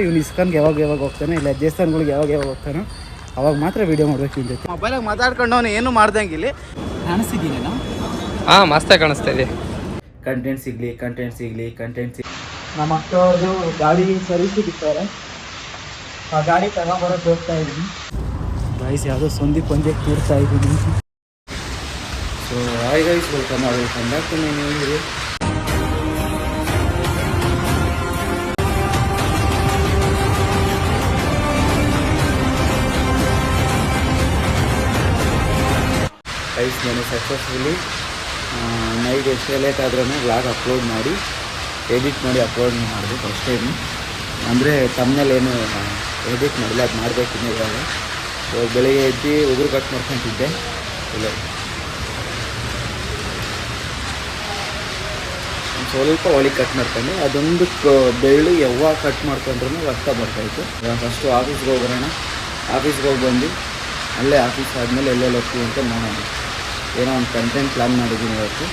ಇವ್ನು ಇಸ್ಕಾನ್ಗೆ ಯಾವಾಗ ಹೋಗ್ತಾನೆ, ಇಲ್ಲ ದೇವಸ್ಥಾನಗಳಿಗೆ ಯಾವಾಗ ಹೋಗ್ತಾನೋ ಅವಾಗ ಮಾತ್ರ ವೀಡಿಯೋ ಮಾಡ್ಬೇಕು ಇವ್ನ ಜೊತೆ. ಮೊಬೈಲಾಗ ಮಾತಾಡ್ಕೊಂಡು ಅವನು ಏನು ಮಾಡ್ದಂಗಿಲ್ಲಿ ಕಾಣಿಸ್ತಿದ್ದೀನಿ ನಾವು. ಹಾಂ, ಮಸ್ತಾಗಿ ಕಾಣಿಸ್ತಾ ಇದೆ. ಕಂಟೆಂಟ್ ಸಿಗಲಿ. ನಮ್ಮ ಅಕ್ಕವ್ರದ್ದು ಗಾಡಿ ಸರ್ವಿಸಿಗೆ ಇರ್ತಾರೆ, ಆ ಗಾಡಿ ತಗೊಂಬರೋದು ಹೋಗ್ತಾ ಇದ್ದೀನಿ. ಗೈಸ್ ಯಾವುದೋ ಸಂದೀಪ್ ಪಂಜೆ ಕೂರ್ತಾ ಇದ್ದೀನಿ. So hi guys, welcome back to my new video. Guys ನಾನು ಸಕ್ಸಸ್ಫುಲಿ ನೈಟ್ ಎಷ್ಟೇ ಲೇಟ್ ಆದ್ರೂ ವ್ಲಾಗ್ ಅಪ್ಲೋಡ್ ಮಾಡಿ ಎಡಿಟ್ ಮಾಡಿ ಅಪ್ಲೋಡ್ ಮಾಡಿದೆ ಫಸ್ಟ್ ಟೈಮು. ಅಂದರೆ ತಮ್ಮನೇಲಿ ಏನು ಎಡಿಟ್ ಮಾಡಿಲ್ಲ, ಅದು ಮಾಡಬೇಕಿನ್ನ ಇವಾಗ ಬೆಳಿಗ್ಗೆ ಎದ್ದು ಉಗುರು ಕಟ್ ಮಾಡ್ಕೊತಿದ್ದೆ. ಇಲ್ಲ ಸ್ವಲ್ಪ ಒಳಗೆ ಕಟ್ ಮಾಡ್ಕೊಂಡು ಅದೊಂದು ಬೆಳ್ಳು ಯಾವಾಗ ಕಟ್ ಮಾಡ್ಕೊಂಡ್ರೂ ರಕ್ತ ಬರ್ತಾಯಿತ್ತು. ಫಸ್ಟು ಆಫೀಸ್ಗೆ ಹೋಗಿ ಬಂದು ಅಲ್ಲೇ ಆಫೀಸ್ ಆದಮೇಲೆ ಎಲ್ಲೆಲ್ಲಿ ಹೋಗ್ತೀವಿ ಅಂತ ನೋಡೋಣ. ಏನೋ ಒಂದು ಕಂಟೆಂಟ್ ಪ್ಲಾನ್ ಮಾಡಿದ್ದೀನಿ ಇವತ್ತು.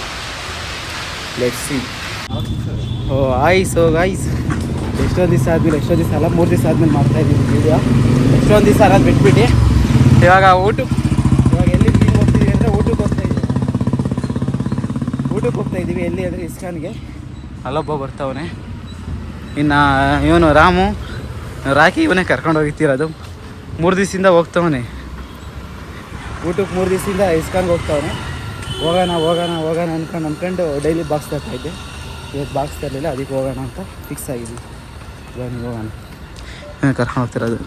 Let's see. ಓ ಆಯ್ಸ್ ಎಷ್ಟೊಂದು ದಿವಸ ಆದಮೇಲೆ, ಎಷ್ಟೊಂದು ದಿವಸ ಅಲ್ಲ 3 ದಿವಸ ಆದಮೇಲೆ ಮಾಡ್ತಾಯಿದ್ದೀನಿ ವೀಡಿಯೋ. ಎಷ್ಟೊಂದು ದಿವಸ ಅಲ್ಲ ಬಿಟ್ಬಿಟ್ಟು ಇವಾಗ ಎಲ್ಲಿ ಹೋಗ್ತೀವಿ ಅಂದರೆ ಊಟಕ್ಕೆ ಹೋಗ್ತಾ ಇದ್ದೀವಿ. ಎಲ್ಲಿ ಅಂದರೆ ಇಸ್ಕಾನ್ಗೆ. ಅಲ್ಲೊಬ್ಬ ಬರ್ತಾವನೆ. ಇನ್ನು ಇವನು ರಾಮು ರಾಕಿ ಇವನೇ ಕರ್ಕೊಂಡು ಹೋಗಿತ್ತಿರೋದು. 3 ದಿವಸದಿಂದ ಹೋಗ್ತಾವನೆ ಊಟಕ್ಕೆ. 3 ದಿವಸದಿಂದ ಇಸ್ಕಾನ್ಗೆ ಹೋಗ್ತಾವನೆ. ಹೋಗೋಣ ಅಂದ್ಕೊಂಡು ಡೈಲಿ ಬಾಕ್ಸ್ ತರ್ತಾಯಿದ್ದೆ. ಇವತ್ತು ಬಾಕ್ಸ್ ತರಲಿಲ್ಲ, ಅದಕ್ಕೆ ಹೋಗೋಣ ಅಂತ ಫಿಕ್ಸ್ ಆಗಿದ್ವಿ. ಹೋಗೋಣ ಕರ್ಕೊಂಡು ಹೋಗ್ತಿರೋದು.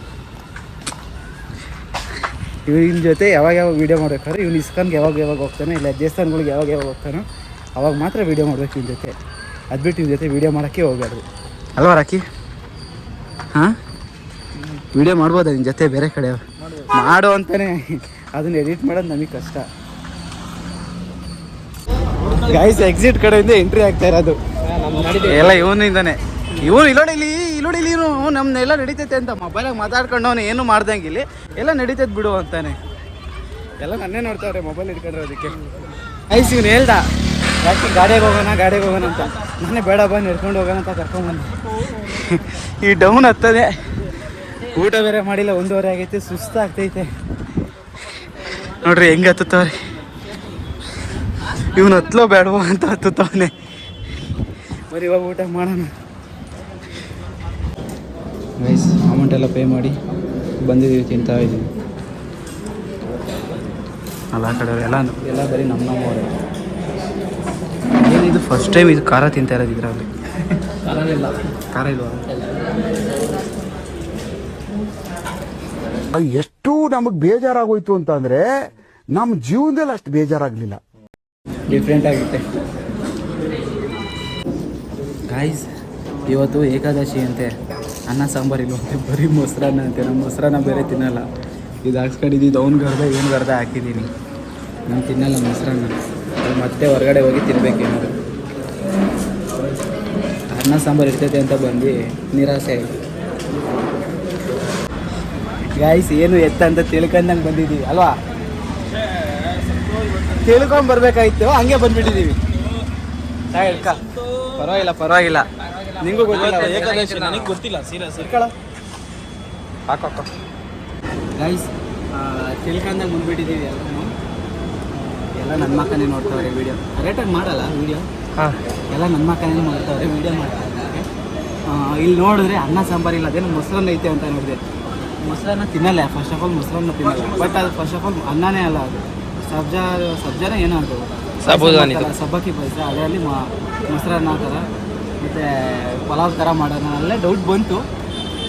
ಇವ್ನ ಜೊತೆ ಯಾವಾಗ ವೀಡಿಯೋ ಮಾಡ್ಬೇಕಾದ್ರೆ ಇವ್ನು ಇಸ್ಕಾನ್ಗೆ ಯಾವಾಗ ಹೋಗ್ತಾನೆ, ಇಲ್ಲ ದೇವಸ್ಥಾನಗಳಿಗೆ ಯಾವಾಗ ಹೋಗ್ತಾನೋ ಅವಾಗ ಮಾತ್ರ ವೀಡಿಯೋ ಮಾಡ್ಬೇಕು ಇವ್ನ ಜೊತೆ. ಅದು ಬಿಟ್ಟು ಇವ್ನ ಜೊತೆ ವೀಡಿಯೋ ಮಾಡೋಕ್ಕೆ ಹೋಗ್ಬಾರ್ದು ಅಲ್ವಾ ರಾಕಿ? ಹಾಂ, ವೀಡಿಯೋ ಮಾಡ್ಬೋದು ನಿನ್ನ ಜೊತೆ, ಬೇರೆ ಕಡೆ ಮಾಡು ಅಂತಾನೆ. ಅದನ್ನ ಎಡಿಟ್ ಮಾಡೋದು ನಮಗೆ ಕಷ್ಟ. ಗೈಸ್ ಎಕ್ಸಿಟ್ ಕಡೆಯಿಂದ ಎಂಟ್ರಿ ಆಗ್ತಾ ಇರೋದು ಎಲ್ಲ ಇವನಿಂದಾನೆ. ಇಲ್ಲೋಡಿಲಿ ಇವನು ನಮ್ಮನ್ನೆಲ್ಲ ನಡೀತೈತೆ ಅಂತ ಮೊಬೈಲಾಗ ಮಾತಾಡ್ಕೊಂಡು ಅವನು ಏನು ಮಾಡ್ದಂಗಿಲ್ಲಿ ಎಲ್ಲ ನಡೀತೈತೆ ಬಿಡು ಅಂತಾನೆ. ಎಲ್ಲ ನನ್ನೇ ನೋಡ್ತಾವ್ರೆ ಮೊಬೈಲ್ ಹಿಡ್ಕೊಂಡಿರೋದಕ್ಕೆ. ಗೈಸ್ ಇವನು ಹೇಳ್ದ ಯಾಕೆ ಗಾಡಿಗೆ ಹೋಗೋಣ ಅಂತ. ನಾನೇ ಬೇಡ ಬಂದು ಹಿಡ್ಕೊಂಡು ಹೋಗೋಣ ಅಂತ ಕರ್ಕೊಂಡ್ಬಂದು. ಈ ಡೌನ್ ಹತ್ತದೆ, ಊಟ ಬೇರೆ ಮಾಡಿಲ್ಲ, 1:30 ಆಗೈತೆ, ಸುಸ್ತಾಗ್ತೈತೆ ನೋಡ್ರಿ ಹೆಂಗೆ ಹತ್ತುತ್ತವ್ರಿ. ಇವನು ಹತ್ತಲೋ ಬೇಡವೋ ಅಂತ ಹತ್ತುತ್ತವನೆ. ಬರೀ ಇವಾಗ ಊಟ ಮಾಡೋಣ. ಗೈಸ್ ಅಮೌಂಟ್ ಎಲ್ಲ ಪೇ ಮಾಡಿ ಬಂದಿದ್ದೀವಿ, ತಿಂತಾ ಇದ್ದೀವಿ. ಅಲ್ಲ ಆ ಕಡೆ ಎಲ್ಲ ಬರೀ ನಮ್ಮವರೇ. ಏನಿದು ಫಸ್ಟ್ ಟೈಮ್ ಇದು ಖಾರ ತಿಂತಾ ಇರೋದು ಇದರಲ್ಲಿ. ಖಾರ ಇಲ್ವಾ? ಎಷ್ಟು ನಮಗೆ ಬೇಜಾರಾಗೋಯ್ತು ಅಂತಂದರೆ ನಮ್ಮ ಜೀವನದಲ್ಲಿ ಅಷ್ಟು ಬೇಜಾರಾಗಲಿಲ್ಲ. ಡಿಫ್ರೆಂಟ್ ಆಗುತ್ತೆ ಗಾಯ್ಸ್. ಇವತ್ತು ಏಕಾದಶಿ ಅಂತೆ, ಅನ್ನ ಸಾಂಬಾರು ಇಲ್ವಂತೆ, ಬರೀ ಮೊಸರನ್ನ ಅಂತೆ. ನಮ್ಮ ಮೊಸರನ್ನ ಬೇರೆ ತಿನ್ನಲ್ಲ. ಇದು ಹಾಕ್ಸ್ಕೊಂಡಿದ್ದು ಅವ್ನಿಗೆ ಗರ್ದ ಹಾಕಿದ್ದೀನಿ. ನಾನು ತಿನ್ನಲ್ಲ ಮೊಸರನ್ನ. ಮತ್ತೆ ಹೊರಗಡೆ ಹೋಗಿ ತಿನ್ಬೇಕೇನಾದ್ರು. ಅನ್ನ ಸಾಂಬಾರು ಇರ್ತೈತೆ ಅಂತ ಬಂದು ನಿರಾಸೆ ಆಯಿತು ಗಾಯ್ಸ್. ಏನು ಎತ್ತ ಅಂತ ತಿಳ್ಕೊಂಡಂಗೆ ಬಂದಿದ್ದೀವಿ ಅಲ್ವಾ? ತಿಳ್ಕೊಂಬರ್ಬೇಕಾಯ್ತು, ಹಂಗೆ ಬಂದ್ಬಿಟ್ಟಿದ್ದೀವಿ. ಪರವಾಗಿಲ್ಲ ನಿಂಗೂ ಗೊತ್ತಿಲ್ಲ, ನನಗೆ ಗೊತ್ತಿಲ್ಲ. ಸೀರಿಯಸ್ ಹಾಕೋ ಗೈಸ್. ತಿಳ್ಕೊಂಡಂಗೆ ಬಂದ್ಬಿಟ್ಟಿದ್ದೀವಿ ಎಲ್ಲ ನನ್ನ ಮಕ್ಕನೇ ನೋಡ್ತಾವ್ರೆ ವೀಡಿಯೋ. ಕರೆಕ್ಟಾಗಿ ಮಾಡಲ್ಲ ವೀಡಿಯೋ, ಎಲ್ಲ ನನ್ನ ಮಕ್ಕನೇ ಮಾಡ್ತಾವ್ರೆ ವೀಡಿಯೋ ಮಾಡ್ತಾರೆ. ಇಲ್ಲಿ ನೋಡಿದ್ರೆ ಅನ್ನ ಸಾಂಬಾರು ಇಲ್ಲ, ಅದೇನು ಮೊಸರನ್ನ ಐತೆ ಅಂತ ನೋಡಿದೆ. ಮೊಸರನ್ನ ತಿನ್ನಲ್ಲ, ಫಸ್ಟ್ ಆಫ್ ಆಲ್ ಮೊಸರನ್ನ ತಿನ್ನಲ್ಲ. ಬಟ್ ಅದು ಫಸ್ಟ್ ಆಫ್ ಆಲ್ ಅನ್ನನೇ ಅಲ್ಲ, ಅದು ಸಬ್ಜಾನ ಏನೋ ಅಂತ ಸಬ್ಬಕ್ಕಿ ಪಾಯಸ, ಅದರಲ್ಲಿ ಮೊಸರನ್ನ ಥರ ಮತ್ತು ಪಲಾವ್ ಥರ ಮಾಡೋಣ. ಅಲ್ಲೇ ಡೌಟ್ ಬಂತು,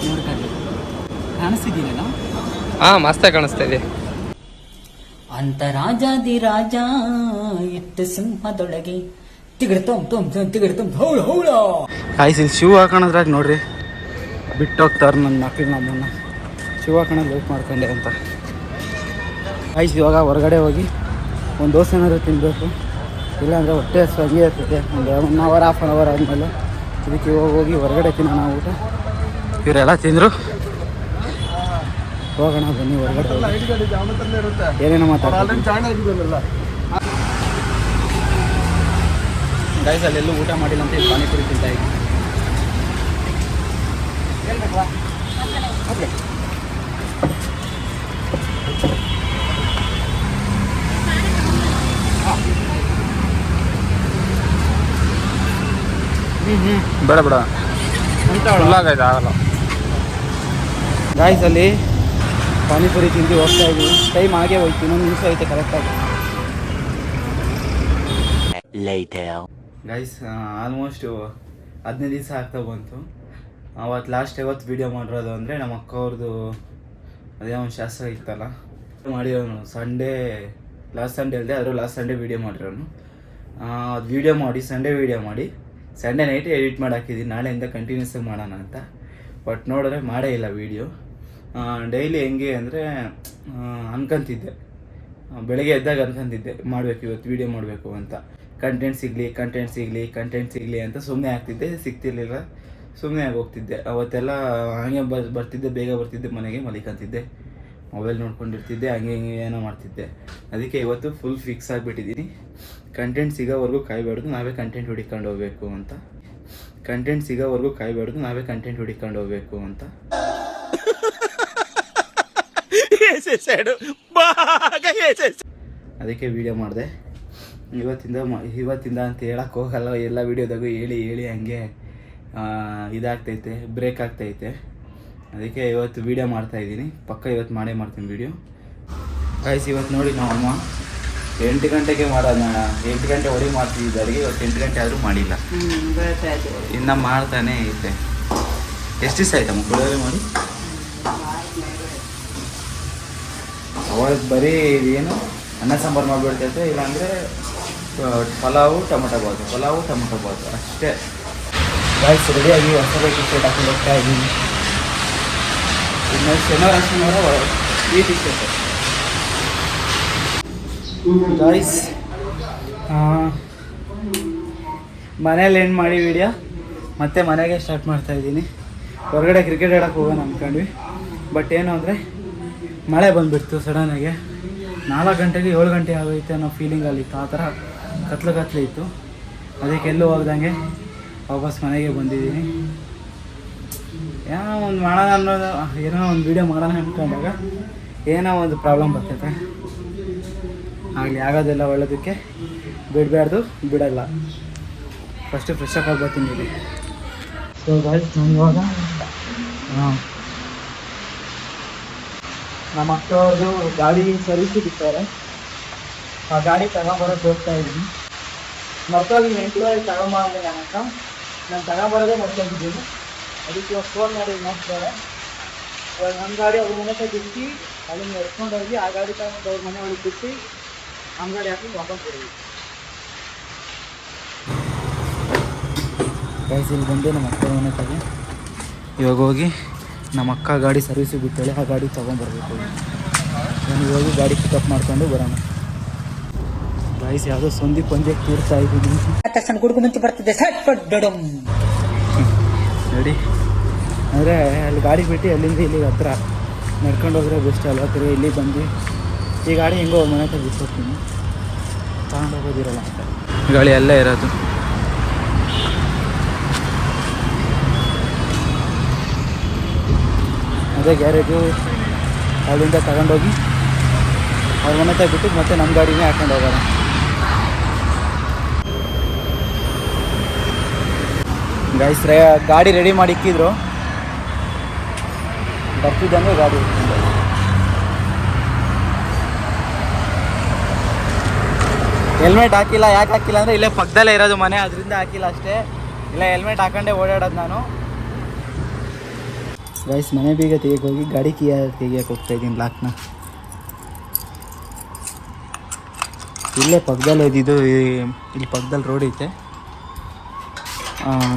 ನೋಡ್ಕೊಂಡು ಕಾಣಿಸ್ತಿದ್ದೀನಿ ನಾವು. ಹಾಂ, ಮಸ್ತಾಗಿ ಕಾಣಿಸ್ತಾ ಇದೆ. ಅಂತ ರಾಜಾದಿ ರಾಜ ಇಟ್ಟು ಸಿಂಹದೊಳಗೆ ಕಾಯಿಸಿ ಇಲ್ಲಿ ಶೂ ಹಾಕೋಣದ್ರಾಗ ನೋಡ್ರಿ ಬಿಟ್ಟು ಹೋಗ್ತಾರೆ ನನ್ನ ಮಕ್ಕಳು. ನಮ್ಮನ್ನು ಶೂ ಹಾಕೋಣದು ವೇಟ್ ಮಾಡ್ಕೊಂಡೆ ಅಂತ. ಕಾಯಿಸಿ ಇವಾಗ ಹೊರಗಡೆ ಹೋಗಿ ಒಂದು ದೋಸೆ ಏನಾದರೂ ತಿನ್ನಬೇಕು, ಇಲ್ಲಾಂದರೆ ಹೊಟ್ಟೆ ಹಸು ಹಂಗೆ ಇರ್ತೈತೆ. ಒಂದು 1 ಅವರ್ ಹಾಫ್ ಆನ್ ಅವರ್ ಆದಮೇಲೆ ಇದಕ್ಕೆ ಇವಾಗ ಹೋಗಿ ಹೊರಗಡೆ ತಿನ್ನೋಣ ಊಟ. ಇವರೆಲ್ಲ ತಿಂದರು. ಹೋಗೋಣ ಬನ್ನಿ ಹೊರಗಡೆ. ಏನೇನೋ ಮಾತಾಡೋಲ್ಲ ಗೈಸ್. ಅಲ್ಲೆಲ್ಲೂ ಊಟ ಮಾಡಿಲ್ಲ ಅಂತ ಪಾನಿಪುರಿ ತಿಂತಾ ಇದ್ದೀನಿ. ಬೇಡ ಬೇಡ ಆಗೈತೆ ಆಗಲ್ಲ. ಗಾಯ್ಸ್ ಅಲ್ಲಿ ಪಾನಿಪುರಿ ತಿಂದು ಹೋಗ್ತಾ ಇದ್ದೀವಿ. ಟೈಮ್ ಆಗೇ ಹೋಯ್ತು, ಇನ್ನೊಂದು ನಿಮಿಷ ಐತೆ ಕರೆಕ್ಟಾಗಿ. ಗೈಸ್ ಆಲ್ಮೋಸ್ಟ್ 15 ದಿವಸ ಆಗ್ತಾ ಬಂತು. ಅವತ್ತು ಯಾವತ್ತು ವೀಡಿಯೋ ಮಾಡಿರೋದು ಅಂದರೆ ನಮ್ಮ ಅಕ್ಕ ಅವ್ರದ್ದು ಅದೇ ಒಂದು ಶಾಸ್ತ್ರ ಇತ್ತಲ್ಲ ಮಾಡಿರೋನು. ಲಾಸ್ಟ್ ಸಂಡೇ ಅಲ್ಲದೆ ಅದ್ರ ಲಾಸ್ಟ್ ಸಂಡೇ ವೀಡಿಯೋ ಮಾಡಿರೋನು. ಅದು ವೀಡಿಯೋ ಮಾಡಿ ಸಂಡೇ ವೀಡಿಯೋ ಮಾಡಿ ಸಂಡೇ ನೈಟ್ ಎಡಿಟ್ ಮಾಡಿ ಹಾಕಿದ್ದೀನಿ. ನಾಳೆಯಿಂದ ಕಂಟಿನ್ಯೂಸ್ ಆಗಿ ಮಾಡೋಣ ಅಂತ. ಬಟ್ ನೋಡಿದ್ರೆ ಮಾಡೇ ಇಲ್ಲ ವೀಡಿಯೋ. ಡೈಲಿ ಹೆಂಗೆ ಅಂದರೆ ಅನ್ಕೊಂತಿದ್ದೆ, ಬೆಳಗ್ಗೆ ಎದ್ದಾಗ ಅನ್ಕೊಂತಿದ್ದೆ ಮಾಡಬೇಕು ಇವತ್ತು ವೀಡಿಯೋ ಮಾಡಬೇಕು ಅಂತ. ಕಂಟೆಂಟ್ ಸಿಗಲಿ ಅಂತ ಸುಮ್ಮನೆ ಆಗ್ತಿದ್ದೆ, ಸಿಗ್ತಿರ್ಲಿಲ್ಲ, ಸುಮ್ಮನೆ ಆಗಿ ಹೋಗ್ತಿದ್ದೆ. ಅವತ್ತೆಲ್ಲ ಹಂಗೆ ಬರ್ತಿದ್ದೆ, ಬೇಗ ಬರ್ತಿದ್ದೆ, ಮನೆಗೆ ಮಲಿಕಂತಿದ್ದೆ, ಮೊಬೈಲ್ ನೋಡ್ಕೊಂಡಿರ್ತಿದ್ದೆ, ಹಂಗೆ ಏನೋ ಮಾಡ್ತಿದ್ದೆ. ಅದಕ್ಕೆ ಇವತ್ತು ಫುಲ್ ಫಿಕ್ಸ್ ಆಗಿಬಿಟ್ಟಿದ್ದೀನಿ. ಕಂಟೆಂಟ್ ಸಿಗೋವರೆಗೂ ಕಾಯಬಾರ್ದು, ನಾವೇ ಕಂಟೆಂಟ್ ಹುಡುಕೊಂಡು ಹೋಗಬೇಕು ಅಂತ. ಅದಕ್ಕೆ ವಿಡಿಯೋ ಮಾಡಿದೆ. ಇವತ್ತಿಂದ ಅಂತ ಹೇಳಕ್ಕೆ ಹೋಗಲ್ಲ, ಎಲ್ಲ ವೀಡಿಯೋದಾಗೂ ಹೇಳಿ ಹಂಗೆ ಇದಾಗ್ತೈತೆ, ಬ್ರೇಕ್ ಆಗ್ತೈತೆ. ಅದಕ್ಕೆ ಇವತ್ತು ವೀಡಿಯೋ ಮಾಡ್ತಾಯಿದ್ದೀನಿ. ಪಕ್ಕ ಇವತ್ತು ಮಾಡ್ತೀನಿ ವೀಡಿಯೋ. ಗಾಯ್ಸ್ ಇವತ್ತು ನೋಡಿ ನಮ್ಮಮ್ಮ 8 ಗಂಟೆಗೆ ಮಾಡೋಣ, 8 ಗಂಟೆ ಒಳಗೆ ಮಾಡ್ತಿದ್ದ ಅಡುಗೆ. ಇವತ್ತು 8 ಗಂಟೆ ಆದರೂ ಮಾಡಿಲ್ಲ, ಇನ್ನು ಮಾಡ್ತಾನೆ ಐತೆ. ಎಷ್ಟು ದಿವಸ ಆಯ್ತಮ್ಮ ಪುಳಿಯೋಗರೆ ಮಾಡಿ? ಅವಾಗ ಬರೀ ಏನು ಅನ್ನ ಸಾಂಬಾರು ಮಾಡಿಬಿಡ್ತೈತೆ, ಇಲ್ಲಾಂದರೆ ಪಲಾವು ಟೊಮೊಟೊ ಬಾತು ಅಷ್ಟೇ. ಗಾಯ್ಸ್ ರೆಡಿಯಾಗಿ ಹೊಸ ಟಿ ಶರ್ಟ್ ಹಾಕೊಂಡು ಹೋಗ್ತಾ ಇದ್ದೀನಿ. ಇನ್ನು ಶನಿವಾರ ಈ ಟಿ ಶರ್ಟ್. ಗಾಯ್ಸ್ ಮನೇಲಿ ಏನು ಮಾಡಿ ವಿಡಿಯೋ ಮತ್ತೆ ಮನೆಗೆ ಸ್ಟಾರ್ಟ್ ಮಾಡ್ತಾಯಿದ್ದೀನಿ. ಹೊರಗಡೆ ಕ್ರಿಕೆಟ್ ಆಡೋಕ್ಕೆ ಹೋಗೋಣ ಅಂದ್ಕೊಂಡ್ವಿ. ಬಟ್ ಏನು ಅಂದರೆ ಮಳೆ ಬಂದುಬಿಡ್ತು ಸಡನ್ನಾಗಿ. 4 ಗಂಟೆಗೆ 7 ಗಂಟೆ ಆಗೋಯ್ತು ಅನ್ನೋ ಫೀಲಿಂಗಲ್ಲಿತ್ತು. ಆ ಥರ ಕತ್ಲು ಇತ್ತು. ಅದಕ್ಕೆ ಎಲ್ಲೂ ಹೋಗ್ದಂಗೆ ವಾಪಸ್ ಮನೆಗೆ ಬಂದಿದ್ದೀನಿ. ಏನೋ ಒಂದು ಮಾಡೋಣ ಅನ್ನೋದು, ಏನೋ ಒಂದು ವೀಡಿಯೋ ಮಾಡೋಣ ಅಂದ್ಕೊಂಡಾಗ ಏನೋ ಒಂದು ಪ್ರಾಬ್ಲಮ್ ಬರ್ತೈತೆ. ಆಗಲಿ, ಆಗೋದೆಲ್ಲ ಒಳ್ಳೇದಕ್ಕೆ, ಬಿಡಲ್ಲ. ಫಸ್ಟು ಫ್ರೆಶ್ ಅಪ್ ಆಗಿ ಬರ್ತೀನಿ. ಸೊ ಗಾಯ್ಸ್ ನಾನು ಇವಾಗ ನಮ್ಮ ಅಕ್ಕವ್ರದ್ದು ಗಾಡಿ ಸರ್ವಿಸಿಗೆ ಇರ್ತಾರೆ. ಆ ಗಾಡಿ ತಗೊಂಬರೋಕ್ಕೆ ಹೋಗ್ತಾ ಇದ್ದೀನಿ. ಮಕ್ಕಳಿಗೆ 8 ತಗೊಂಬಂದೆ ನನ್ನ ಅಕ್ಕ. ನಾನು ತಗೊಂಬರೋದೇ ಮರ್ಕೊಂಡಿದ್ದೀನಿ. ಅದಕ್ಕೆ ಇವಾಗ ಫೋನ್ ಮಾಡಿ ನೋಡ್ತಾರೆ. ಇವಾಗ ನಮ್ಮ ಗಾಡಿ ಅವ್ರ ಮನೆ ಹತ್ರ ಬಿಟ್ಟು ಅಲ್ಲಿಂದ ಎತ್ಕೊಂಡು ಹೋಗಿ ಆ ಗಾಡಿ ತಗೊಂಡು ಅವ್ರ ಮನೆ ಒಳಗೆ ಬಿಟ್ಟು ನಮ್ಮ ಗಾಡಿ ಹಾಕಿ ವಾಪಸ್ ಕೊಡಿ. ಇಲ್ಲಿ ಬಂದು ನಮ್ಮ ಅಕ್ಕ ಮನೆ ತಗೆ ಇವಾಗ ಹೋಗಿ ನಮ್ಮ ಅಕ್ಕ ಗಾಡಿ ಸರ್ವಿಸಿಗೆ ಬಿಟ್ಟೇಳಿ ಆ ಗಾಡಿ ತೊಗೊಂಬರ್ಬೇಕು. ನಾನು ಹೋಗಿ ಗಾಡಿ ಪಿಕಪ್ ಮಾಡ್ಕೊಂಡು ಬರೋಣ. ಗಾಯ್ಸ್ ಯಾವುದೋ ಸಂಧಿ ಪಂದ್ಯಕ್ಕೆ ತೀರ್ತಾ ಇದ್ದೀನಿ. ತಕ್ಷಣ ಗುಡುಗು ಮುಂಚೆ ಬರ್ತಿದ್ದೆ ನೋಡಿ ಅಂದರೆ ಅಲ್ಲಿ ಗಾಡಿ ಬಿಟ್ಟು ಅಲ್ಲಿಂದ ಇಲ್ಲಿಗೆ ಹತ್ರ ನಡ್ಕೊಂಡು ಹೋದ್ರೆ ಬೆಸ್ಟ್ ಅಲ್ವಾ. ತಿರುಗಿ ಇಲ್ಲಿ ಬಂದು ಈ ಗಾಡಿ ಹೆಂಗೋ ಮನೆ ಹತ್ರ ಬಿಡ್ಸೋಗ್ತೀನಿ, ತಗೊಂಡು ಹೋಗೋದಿರಲ್ಲ ಅಂತ. ಗಾಳಿ ಅಲ್ಲೇ ಇರೋದು. ಅದೇ ಗ್ಯಾರೇಜು ಅಲ್ಲಿಂದ ತಗೊಂಡೋಗಿ ಅವ್ರ ಮನೆ ಹತ್ರ ಬಿಟ್ಟು ಮತ್ತೆ ನಮ್ಮ ಗಾಡಿನೇ ಹಾಕೊಂಡು ಹೋಗೋಣ. ಗಾಯ್ಸ್ ಗಾಡಿ ರೆಡಿ ಮಾಡಿ ಇಕ್ಕಿದ್ರು, ಬರ್ತಿದ್ದಂಗೆ ಗಾಡಿ ಇಟ್ಕೊಂಡು ಹೆಲ್ಮೆಟ್ ಹಾಕಿಲ್ಲ. ಯಾಕೆ ಹಾಕಿಲ್ಲ ಅಂದರೆ ಇಲ್ಲೇ ಪಕ್ಕದಲ್ಲೇ ಇರೋದು ಮನೆ, ಅದರಿಂದ ಹಾಕಿಲ್ಲ ಅಷ್ಟೇ. ಇಲ್ಲ ಹೆಲ್ಮೆಟ್ ಹಾಕೊಂಡೇ ಓಡಾಡೋದು ನಾನು. ಗಾಯ್ಸ್ ಮನೆ ಬೀಗ ತೆಗಿಯಕ್ಕೆ ಹೋಗಿ ಗಾಡಿ ತೆಗಿಯಕ್ಕೆ ಹೋಗ್ತಾಯಿದ್ದೀನಿ ಲಾಕ್ನ. ಇಲ್ಲೇ ಪಕ್ಕದಲ್ಲೇ ಇದ್ದಿದ್ದು, ಇಲ್ಲಿ ಪಕ್ಕದಲ್ಲಿ ರೋಡ್ ಐತೆ,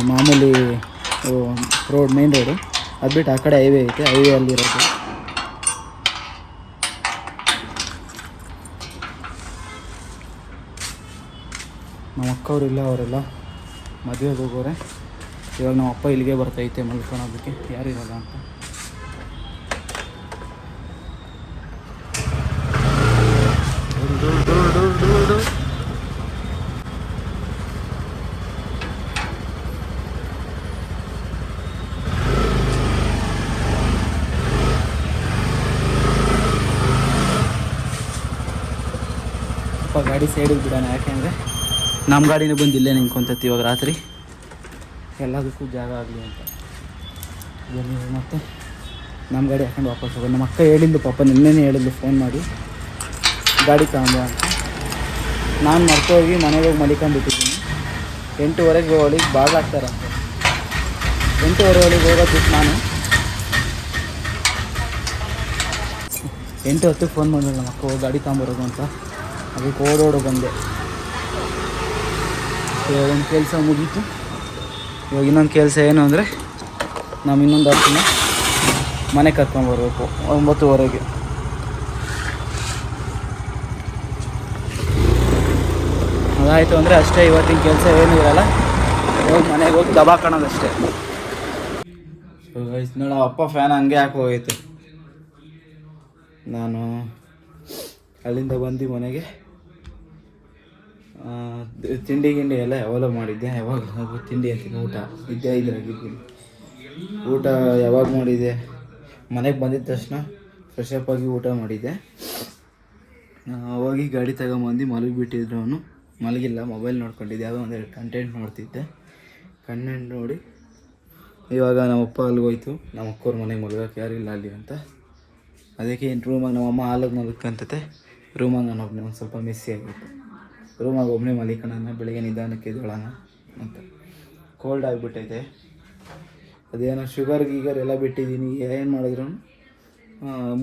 ಮಾಮೂಲಿ ರೋಡ್, ಮೇನ್ ರೋಡು. ಅದು ಬಿಟ್ಟು ಆ ಕಡೆ ಹೈವೇ ಐತೆ, ಹೈವೇ ಅಲ್ಲಿರೋದು. ನಮ್ಮ ಅಕ್ಕವ್ರಿಲ್ಲ, ಅವರೆಲ್ಲ ಮದುವೆಗೆ ಹೋಗೋರೆ. ಇವಾಗ ನಮ್ಮ ಅಪ್ಪ ಇಲ್ಲಿಗೆ ಬರ್ತೈತೆ ಮಲ್ಕೊಳೋದಕ್ಕೆ, ಯಾರು ಇರಲ್ಲ ಅಂತ. ಸ್ವಲ್ಪ ಗಾಡಿ ಸೈಡಿಗೆ ಬಿಡೋಣ, ಯಾಕೆಂದರೆ ನಮ್ಮ ಗಾಡಿನೂ ಬಂದು ಇಲ್ಲೇ ನಿಂತ್ಕೊಂತೈತಿ ಇವಾಗ ರಾತ್ರಿ, ಎಲ್ಲದಕ್ಕೂ ಜಾಗ ಆಗಲಿ ಅಂತ. ಬನ್ನಿ ಮತ್ತು ನಮ್ಮ ಗಾಡಿ ಹಾಕೊಂಡು ವಾಪಸ್ ಹೋಗೋದು. ನಮ್ಮ ಅಕ್ಕ ಹೇಳಿದ್ದು ಪಾಪ, ನಿನ್ನೆನೇ ಹೇಳಿದ್ದು ಫೋನ್ ಮಾಡಿ ಗಾಡಿ ತಗೊಂಬ ಅಂತ. ನಾನು ಮರ್ತೋಗಿ ಮನೆಗೆ ಹೋಗಿ ಮಲಿಕೊಂಡ್ಬಿಟ್ಟಿದ್ದೀನಿ. 8:30 ಒಳಗೆ ಬಾಗ್ಲಾಗ್ತಾರಂತೆ. 8:30 ಒಳಗೆ ಹೋಗೋದು ನಾನು 8:10 ಫೋನ್ ಮಾಡಿದ್ರು ನಮ್ಮ ಅಕ್ಕ ಹೋಗಿ ಗಾಡಿ ತಗೊಂಬರೋದು ಅಂತ. ಅದಕ್ಕೆ ಓಡೋಡು ಬಂದೆ. ಇವಾಗ ಒಂದು ಕೆಲಸ ಮುಗೀತು. ಇವಾಗ ಇನ್ನೊಂದು ಕೆಲಸ ಏನು ಅಂದರೆ, ನಾವು ಇನ್ನೊಂದು ಹತ್ತಿನ ಮನೆ ಕರ್ಕೊಂಬರ್ಬೇಕು 9:30ಗೆ. ಅದಾಯಿತು ಅಂದರೆ ಅಷ್ಟೇ, ಇವತ್ತಿನ ಕೆಲಸ ಏನೂ ಇರಲ್ಲ. ಹೋಗಿ ಮನೆಗೆ ಹೋಗಿ ದಬಾಕಣದಷ್ಟೇ. ನೋಡ ಅಪ್ಪ ಫ್ಯಾನ್ ಹಂಗೆ ಹಾಕೋಗೈತೆ. ನಾನು ಅಲ್ಲಿಂದ ಬಂದು ಮನೆಗೆ ತಿಂಡಿ ಎಲ್ಲ ಯಾವಾಗ ಮಾಡಿದ್ದೆ, ಯಾವಾಗ ತಿಂಡಿ ಅಂತೀನಿ, ಊಟ ಇದ್ದೇ ಇದ್ರಾಗಿದ್ದೀನಿ. ಊಟ ಯಾವಾಗ ಮಾಡಿದ್ದೆ, ಮನೆಗೆ ಬಂದಿದ್ದ ತಕ್ಷಣ ಫ್ರೆಶ್ ಅಪ್ ಆಗಿ ಊಟ ಮಾಡಿದ್ದೆ. ಹೋಗಿ ಗಾಡಿ ತಗೊಂಬಂದು ಮಲಗಿಬಿಟ್ಟಿದ್ರು. ಅವನು ಮಲಗಿಲ್ಲ, ಮೊಬೈಲ್ ನೋಡ್ಕೊಂಡಿದ್ದೆ, ಯಾವುದೋ ಒಂದೆರಡು ಕಂಟೆಂಟ್ ನೋಡ್ತಿದ್ದೆ. ಕಂಟೆಂಟ್ ನೋಡಿ ಇವಾಗ ನಮ್ಮಪ್ಪ ಅಲ್ಲಿಗೋಯ್ತು, ನಮ್ಮ ಅಕ್ಕವ್ರ ಮನೆಗೆ ಮಲಗೋಕೆ ಯಾರಿಲ್ಲ ಅಲ್ಲಿ ಅಂತ. ಅದಕ್ಕೆ ರೂಮಾಗ ನಮ್ಮಮ್ಮ ಹಾಲಾಗಿ ಮಲ್ಕೊಂತತೆ, ರೂಮಾಗ ನಾನು ಒಬ್ಬನೇ ಒಂದು ಸ್ವಲ್ಪ ಮಿಸ್ಸಿ ಆಗಿತ್ತು. ರೂಮಾಗ ಒಬ್ಬನೇ ಮಲಿಕಣ, ಬೆಳಿಗ್ಗೆ ನಿಧಾನಕ್ಕೆ ಎದ್ದೇಳೋಣ ಅಂತ. ಕೋಲ್ಡ್ ಆಗಿಬಿಟ್ಟೈತೆ. ಅದೇನೋ ಶುಗರ್ ಗೀಗರ್ ಎಲ್ಲ ಬಿಟ್ಟಿದ್ದೀನಿ. ಏನು ಮಾಡಿದ್ರು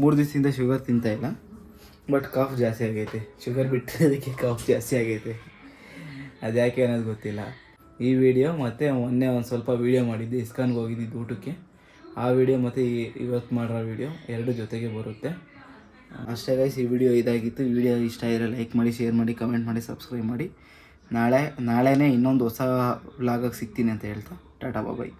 3 ದಿವಸದಿಂದ ಶುಗರ್ ತಿಂತಾಯಿಲ್ಲ, ಬಟ್ ಕಾಫ್ ಜಾಸ್ತಿ ಆಗೈತೆ. ಶುಗರ್ ಬಿಟ್ಟಿರೋದಕ್ಕೆ ಕಾಫ್ ಜಾಸ್ತಿ ಆಗೈತೆ, ಅದು ಯಾಕೆ ಅನ್ನೋದು ಗೊತ್ತಿಲ್ಲ. ಈ ವಿಡಿಯೋ ಮತ್ತು ಮೊನ್ನೆ ಒಂದು ಸ್ವಲ್ಪ ವೀಡಿಯೋ ಮಾಡಿದ್ದೆ, ಇಸ್ಕಾನ್ಗೆ ಹೋಗಿದ್ದಿದ್ದು ಊಟಕ್ಕೆ. ಆ ವಿಡಿಯೋ ಮತ್ತು ಇವತ್ತು ಮಾಡಿರೋ ವಿಡಿಯೋ ಎರಡು ಜೊತೆಗೆ ಬರುತ್ತೆ ಅಷ್ಟೇ ಗೈಸ್. ಈ ವಿಡಿಯೋ ಇದಾಗಿತ್ತು. ಈ ವಿಡಿಯೋ ಇಷ್ಟ ಇರೋ ಲೈಕ್ ಮಾಡಿ, ಶೇರ್ ಮಾಡಿ, ಕಮೆಂಟ್ ಮಾಡಿ, ಸಬ್ಸ್ಕ್ರೈಬ್ ಮಾಡಿ. ನಾಳೆನೇ ಇನ್ನೊಂದು ಹೊಸ ವ್ಲಾಗಾಗಿ ಸಿಗ್ತೀನಿ ಅಂತ ಹೇಳ್ತಾ ಟಾಟಾ ಬಾಯ್.